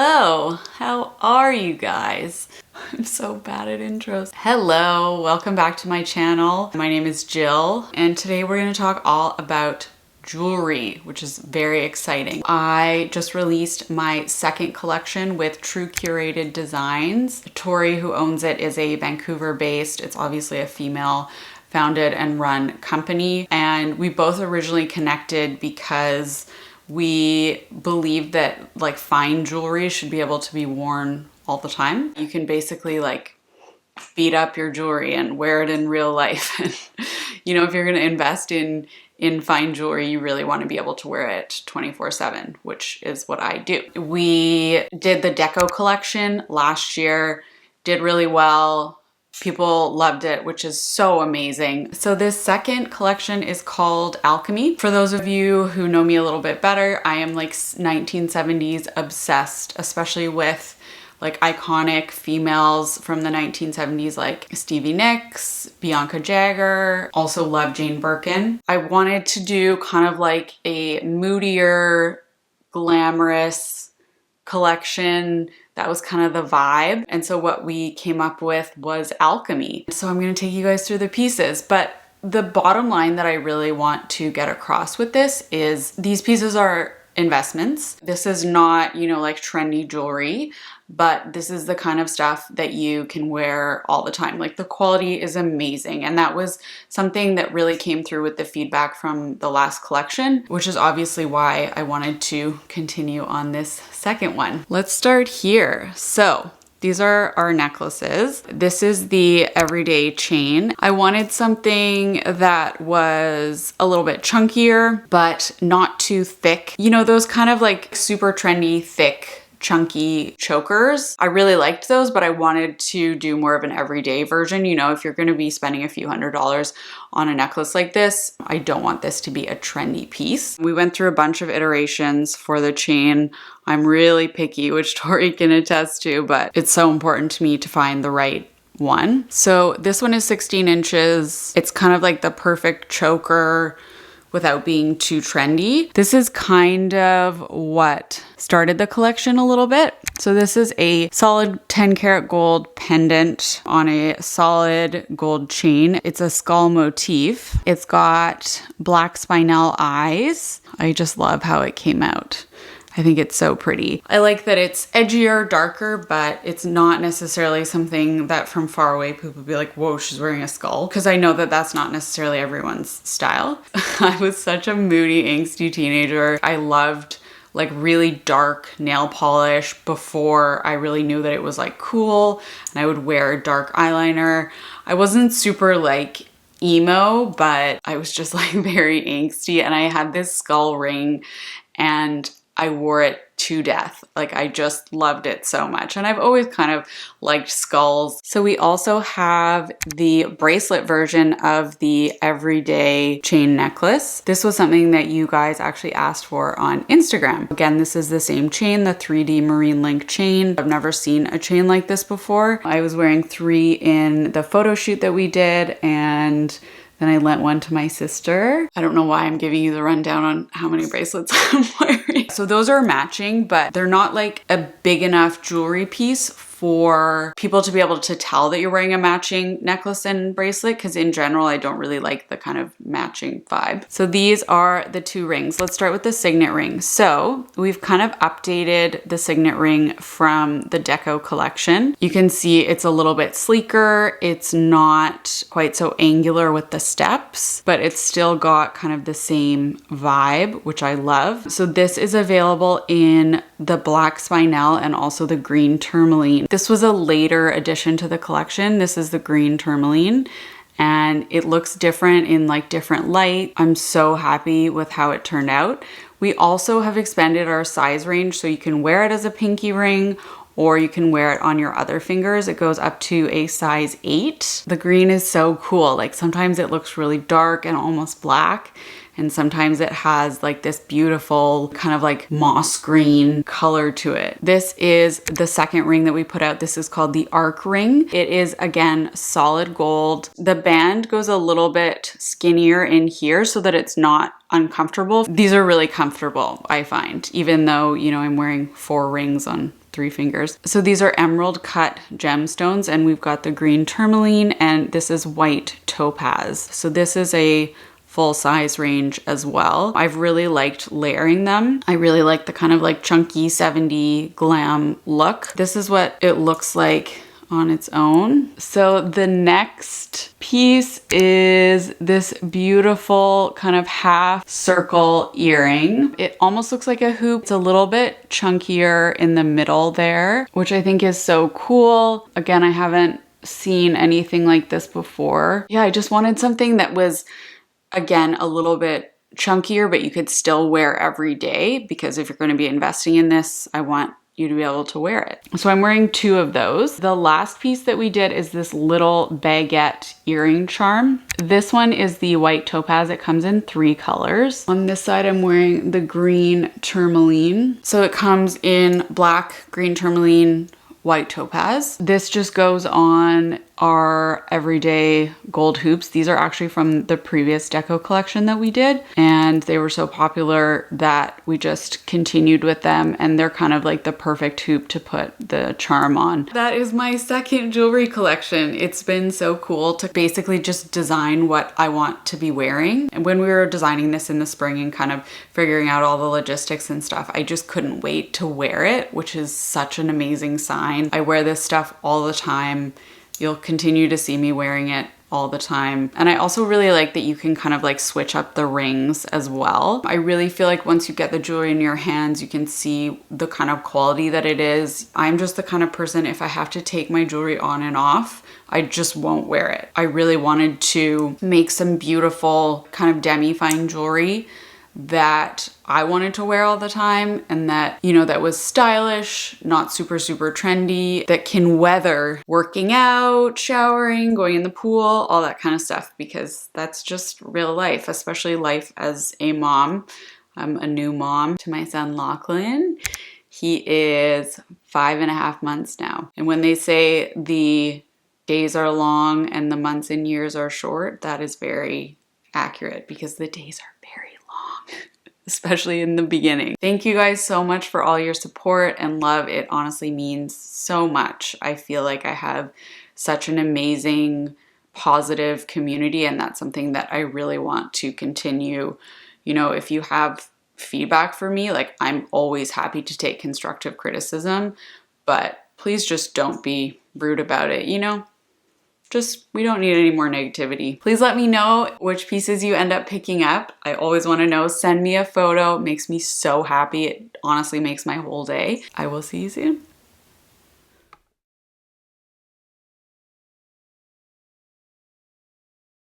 Hello, how are you guys? I'm so bad at intros. Hello, welcome back to my channel. My name is Jill, and today we're going to talk all about jewelry, which is very exciting. I just released my second collection with True Curated Designs. Tori, who owns it, is a Vancouver-based, it's obviously a female founded and run company, and we both originally connected because we believe that like fine jewelry should be able to be worn all the time. You can basically like beat up your jewelry and wear it in real life. And you know, if you're going to invest in fine jewelry, you really want to be able to wear it 24/7, which is what I do. We did the Deco collection last year, did really well. People loved it, which is so amazing. So this second collection is called Alchemy. For those of you who know me a little bit better, I am like 1970s obsessed, especially with like iconic females from the 1970s like Stevie Nicks, Bianca Jagger, also love Jane Birkin. I wanted to do kind of like a moodier, glamorous collection. That was kind of the vibe. And so what we came up with was Alchemy. So I'm going to take you guys through the pieces, but the bottom line that I really want to get across with this is these pieces are investments. This is not, you know, like trendy jewelry, but this is the kind of stuff that you can wear all the time. Like the quality is amazing. And that was something that really came through with the feedback from the last collection, which is obviously why I wanted to continue on this second one. Let's start here. So these are our necklaces. This is the everyday chain. I wanted something that was a little bit chunkier, but not too thick. You know, those kind of like super trendy, thick, chunky chokers. I really liked those, but I wanted to do more of an everyday version. You know, if you're going to be spending a few $100s on a necklace like this, I don't want this to be a trendy piece. We went through a bunch of iterations for the chain. I'm really picky, which Tori can attest to, but it's so important to me to find the right one. So this one is 16 inches. It's kind of like the perfect choker without being too trendy. This is kind of what started the collection a little bit. So this is a solid 10 karat gold pendant on a solid gold chain. It's a skull motif. It's got black spinel eyes. I just love how it came out. I think it's so pretty. I like that it's edgier, darker, but it's not necessarily something that from far away people would be like, whoa, she's wearing a skull. Because I know that that's not necessarily everyone's style. I was such a moody, angsty teenager. I loved like really dark nail polish before I really knew that it was like cool. And I would wear dark eyeliner. I wasn't super like emo, but I was just like very angsty. And I had this skull ring and I wore it to death. Like I just loved it so much. And I've always kind of liked skulls. So we also have the bracelet version of the everyday chain necklace. This was something that you guys actually asked for on Instagram. Again, this is the same chain, the 3D marine link chain. I've never seen a chain like this before. I was wearing 3 in the photo shoot that we did, and then I lent one to my sister. I don't know why I'm giving you the rundown on how many bracelets I'm wearing. So those are matching, but they're not like a big enough jewelry piece for people to be able to tell that you're wearing a matching necklace and bracelet, because in general, I don't really like the kind of matching vibe. So these are the 2 rings. Let's start with the Signet ring. So we've kind of updated the Signet ring from the Deco collection. You can see it's a little bit sleeker. It's not quite so angular with the steps, but it's still got kind of the same vibe, which I love. So this is available in the black spinel and also the green tourmaline. This was a later addition to the collection. This is the green tourmaline, and it looks different in like different light. I'm so happy with how it turned out. We also have expanded our size range, so you can wear it as a pinky ring or you can wear it on your other fingers. It goes up to a size 8. The green is so cool. Like sometimes it looks really dark and almost black, and sometimes it has like this beautiful kind of like moss green color to it. This is the second ring that we put out. This is called the Arc ring. It is again solid gold. The band goes a little bit skinnier in here so that it's not uncomfortable. These are really comfortable, I find, even though, you know, I'm wearing 4 rings on 3 fingers. So these are emerald cut gemstones, and we've got the green tourmaline, and this is white topaz. So this is a full size range as well. I've really liked layering them. I really like the kind of like chunky 70 glam look. This is what it looks like on its own. So the next piece is this beautiful kind of half circle earring. It almost looks like a hoop. It's a little bit chunkier in the middle there, which I think is so cool. Again, I haven't seen anything like this before. Yeah, I just wanted something that was, again, a little bit chunkier, but you could still wear every day, because if you're going to be investing in this, I want you to be able to wear it. So I'm wearing 2 of those. The last piece that we did is this little baguette earring charm. This one is the white topaz. It comes in 3 colors. On this side, I'm wearing the green tourmaline. So it comes in black, green tourmaline, white topaz. This just goes on our everyday gold hoops. These are actually from the previous deco collection that we did, and they were so popular that we just continued with them, and they're kind of like the perfect hoop to put the charm on. That is my second jewelry collection. It's been so cool to basically just design what I want to be wearing. And when we were designing this in the spring and kind of figuring out all the logistics and stuff, I just couldn't wait to wear it, which is such an amazing sign. I wear this stuff all the time. You'll continue to see me wearing it all the time. And I also really like that you can kind of like switch up the rings as well. I really feel like once you get the jewelry in your hands, you can see the kind of quality that it is. I'm just the kind of person, if I have to take my jewelry on and off, I just won't wear it. I really wanted to make some beautiful kind of demi-fine jewelry that I wanted to wear all the time, and that, you know, that was stylish, not super trendy, that can weather working out, showering, going in the pool, all that kind of stuff, because that's just real life, especially life as a mom. I'm a new mom to my son Lachlan. He is 5.5 months now. And when they say the days are long and the months and years are short, that is very accurate, because the days are very long, especially in the beginning. Thank you guys so much for all your support and love. It honestly means so much. I feel like I have such an amazing, positive community, and that's something that I really want to continue. You know, if you have feedback for me, like, I'm always happy to take constructive criticism, but please just don't be rude about it, you know? We don't need any more negativity. Please let me know which pieces you end up picking up. I always want to know. Send me a photo. It makes me so happy. It honestly makes my whole day. I will see you soon.